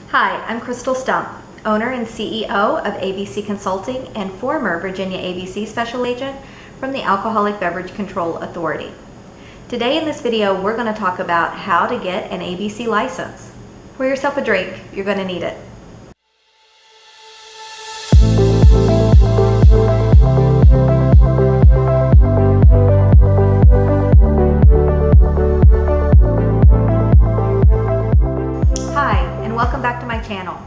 Hi, I'm Crystal Stump, owner and CEO of ABC Consulting and former Virginia ABC Special Agent from the Alcoholic Beverage Control Authority. Today in this video, we're going to talk about how to get an ABC license. Pour yourself a drink, you're going to need it. Welcome back to my channel.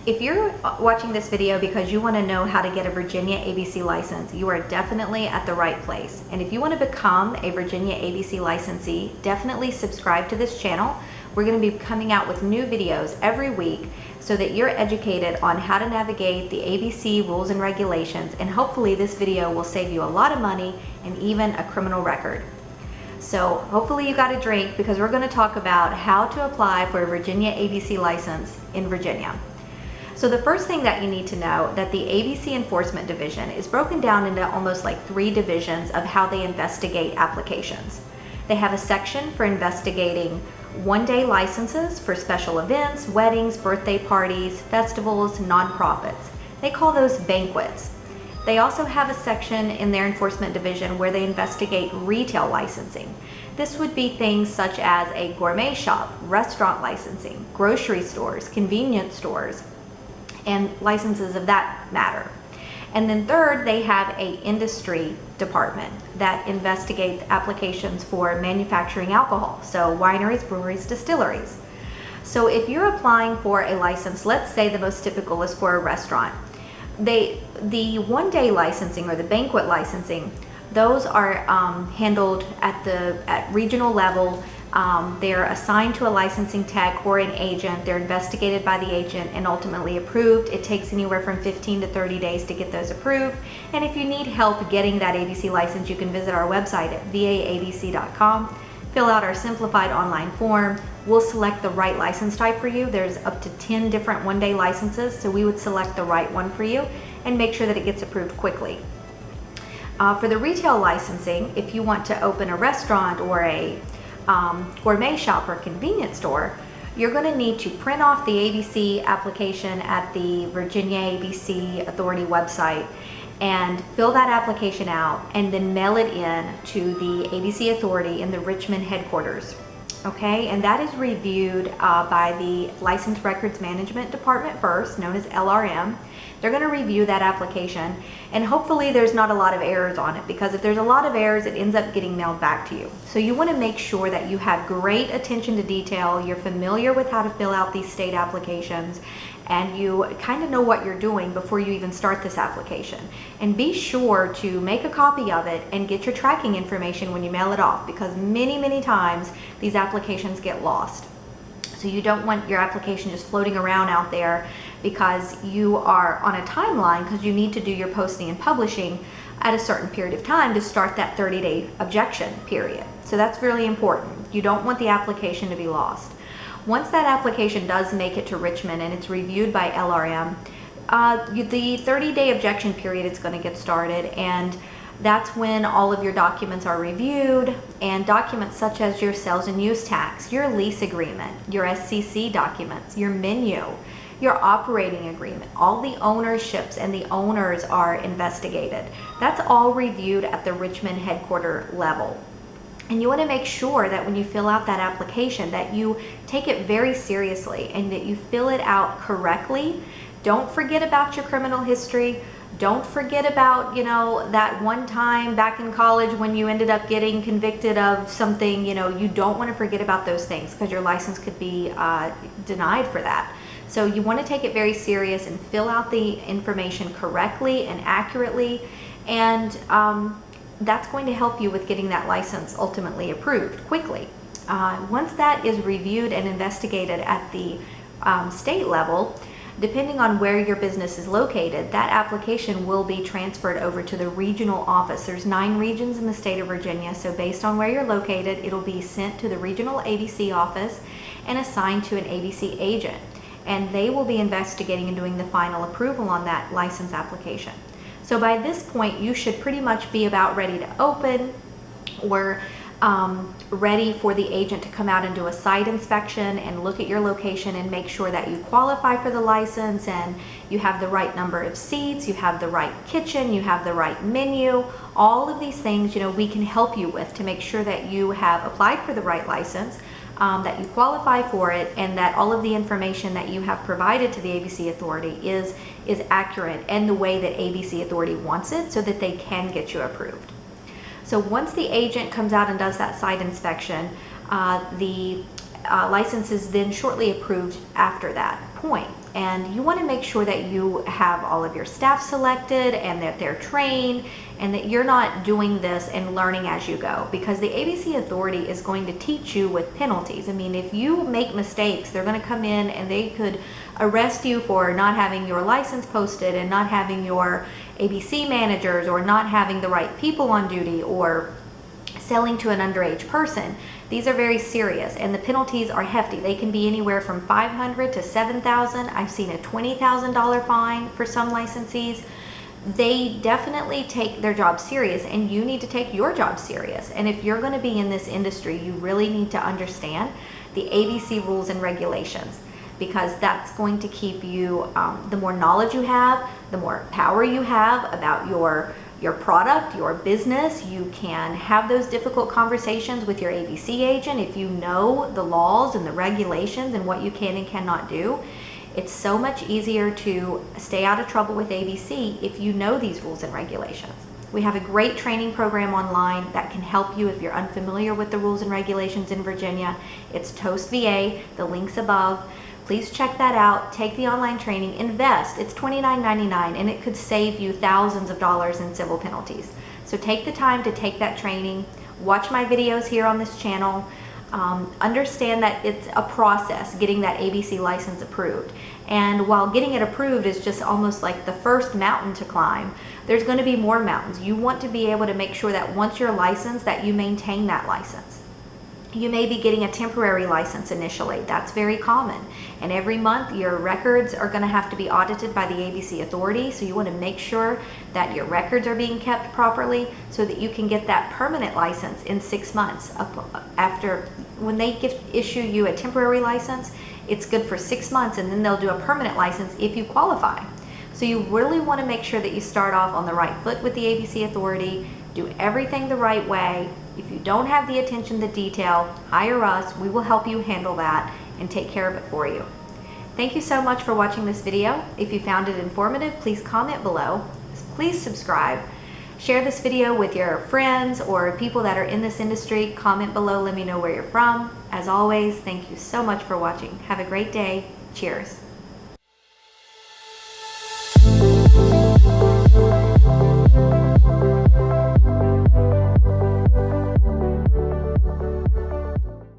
If you're watching this video because you want to know how to get a Virginia ABC license, you are definitely at the right place. And if you want to become a Virginia ABC licensee, definitely subscribe to this channel. We're going to be coming out with new videos every week so that you're educated on how to navigate the ABC rules and regulations, and hopefully this video will save you a lot of money and even a criminal record. So hopefully you got a drink, because we're going to talk about how to apply for a Virginia ABC license in Virginia. So the first thing that you need to know, that the ABC Enforcement Division is broken down into almost like 3 divisions of how they investigate applications. They have a section for investigating one-day licenses for special events, weddings, birthday parties, festivals, nonprofits. They call those banquets. They also have a section in their enforcement division where they investigate retail licensing. This would be things such as a gourmet shop, restaurant licensing, grocery stores, convenience stores, and licenses of that matter. And then third, they have an industry department that investigates applications for manufacturing alcohol, so wineries, breweries, distilleries. So if you're applying for a license, let's say the most typical is for a restaurant. The one-day licensing or the banquet licensing, those are handled at regional level. They're assigned to a licensing tech or an agent. They're investigated by the agent and ultimately approved. It takes anywhere from 15 to 30 days to get those approved. And if you need help getting that ABC license, you can visit our website at vaabc.com. Fill out our simplified online form. We'll select the right license type for you. There's up to 10 different one-day licenses, so we would select the right one for you and make sure that it gets approved quickly. For the retail licensing, if you want to open a restaurant or a gourmet shop or convenience store, you're going to need to print off the ABC application at the Virginia ABC Authority website and fill that application out and then mail it in to the ABC Authority in the Richmond headquarters. Okay, and that is reviewed by the License Records Management Department first, known as LRM. They're going to review that application, and hopefully there's not a lot of errors on it, because if there's a lot of errors, it ends up getting mailed back to you. So you want to make sure that you have great attention to detail, you're familiar with how to fill out these state applications, and you kind of know what you're doing before you even start this application. And be sure to make a copy of it and get your tracking information when you mail it off, because many times these applications get lost. So you don't want your application just floating around out there, because you are on a timeline, because you need to do your posting and publishing at a certain period of time to start that 30-day objection period. So that's really important. You don't want the application to be lost. Once that application does make it to Richmond and it's reviewed by LRM, the 30-day objection period is going to get started, and that's when all of your documents are reviewed, and documents such as your sales and use tax, your lease agreement, your SCC documents, your menu, your operating agreement, all the ownerships and the owners are investigated. That's all reviewed at the Richmond headquarter level. And you want to make sure that when you fill out that application that you take it very seriously and that you fill it out correctly. Don't forget about your criminal history. Don't forget about, that one time back in college when you ended up getting convicted of something. You don't want to forget about those things, because your license could be denied for that. So you want to take it very serious and fill out the information correctly and accurately, and that's going to help you with getting that license ultimately approved quickly. Once that is reviewed and investigated at the state level, depending on where your business is located, that application will be transferred over to the regional office. There's 9 regions in the state of Virginia, so based on where you're located, it'll be sent to the regional ABC office and assigned to an ABC agent. And they will be investigating and doing the final approval on that license application. So by this point, you should pretty much be about ready to open, or ready for the agent to come out and do a site inspection and look at your location and make sure that you qualify for the license and you have the right number of seats, you have the right kitchen, you have the right menu. All of these things, we can help you with to make sure that you have applied for the right license, that you qualify for it, and that all of the information that you have provided to the ABC Authority is accurate and the way that ABC Authority wants it, so that they can get you approved. So once the agent comes out and does that site inspection, the license is then shortly approved after that point. And you want to make sure that you have all of your staff selected and that they're trained and that you're not doing this and learning as you go, because the ABC Authority is going to teach you with penalties. I mean, if you make mistakes, they're going to come in and they could arrest you for not having your license posted and not having your ABC managers or not having the right people on duty or selling to an underage person. These are very serious, and the penalties are hefty. They can be anywhere from $500 to $7,000. I've seen a $20,000 fine for some licensees. They definitely take their job serious, and you need to take your job serious. And if you're going to be in this industry, you really need to understand the ABC rules and regulations, because that's going to keep you, the more knowledge you have, the more power you have about your product, your business. You can have those difficult conversations with your ABC agent if you know the laws and the regulations and what you can and cannot do. It's so much easier to stay out of trouble with ABC if you know these rules and regulations. We have a great training program online that can help you if you're unfamiliar with the rules and regulations in Virginia. It's Toast VA, the link's above. Please check that out. Take the online training, invest. It's $29.99 and it could save you thousands of dollars in civil penalties. So take the time to take that training. Watch my videos here on this channel. Understand that it's a process getting that ABC license approved. And while getting it approved is just almost like the first mountain to climb, there's going to be more mountains. You want to be able to make sure that once you're licensed, that you maintain that license. You may be getting a temporary license initially. That's very common. And every month your records are going to have to be audited by the ABC Authority. So you want to make sure that your records are being kept properly so that you can get that permanent license in 6 months. After, when they issue you a temporary license, it's good for 6 months, and then they'll do a permanent license if you qualify. So you really want to make sure that you start off on the right foot with the ABC Authority. Do everything the right way. If you don't have the attention to detail, hire us. We will help you handle that and take care of it for you. Thank you so much for watching this video. If you found it informative, please comment below. Please subscribe. Share this video with your friends or people that are in this industry. Comment below. Let me know where you're from. As always, thank you so much for watching. Have a great day. Cheers.